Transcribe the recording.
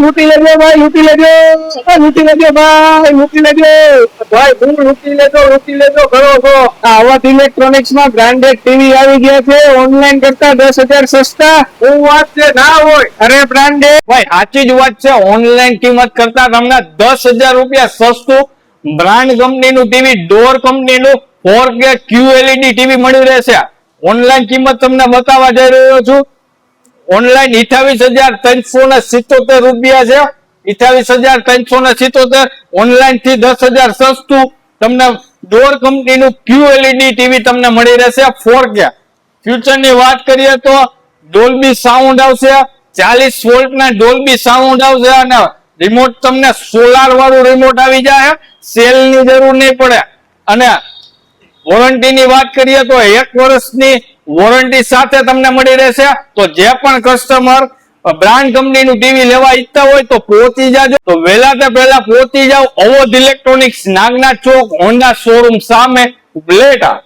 લૂટી લેજો ભાઈ, લૂટી લેજો, લૂટી લેજો ભાઈ, લૂટી લેજો ભાઈ, લૂટી લેજો કરો છો. અવધ ઇલેક્ટ્રોનિક્સ માં બ્રાન્ડેડ ટીવી આવી ગયા છે, ઓનલાઈન કરતા 10,000 સસ્તા. શું વાત છે? ના હોય. અરે બ્રાન્ડેડ ભાઈ, સાચી જ વાત છે. ઓનલાઈન કિંમત કરતા તમને 10,000 રૂપિયા સસ્તું બ્રાન્ડ કંપનીનું ટીવી, ડોર કંપનીનું 4K QLED ટીવી મળી રહેશે. ઓનલાઈન કિંમત તમને બતાવવા જઈ રહ્યો છું. ઓનલાઈન 28,377 રૂપિયા છે. 28,377. ઓનલાઈન થી 10,000 સસ્તું તમને ડોર કંપનીનું QLED ટીવી તમને મળી રહેશે 4K. ફ્યુચર ની વાત કરીએ તો ડોલ્બી સાઉન્ડ આવશે, 40 વોલ્ટના ડોલ્બી સાઉન્ડ આવશે અને રિમોટ તમને સોલાર વાળું રિમોટ આવી જાય, સેલ ની જરૂર નહીં પડે. અને વોરંટી ની વાત કરીએ તો 1 વર્ષની વોરંટી સાથે તમને મળી રહેશે. તો જે પણ કસ્ટમર બ્રાન્ડ કંપનીનું ટીવી લેવા ઈચ્છતા હોય તો પહોંચી જાજો. તો વહેલા તે પહેલા પહોંચી જાવ અવધ ઇલેક્ટ્રોનિક્સ, નાગનાથ ચોક, હોન્ડા શોરૂમ સામે, ઉપલેટા.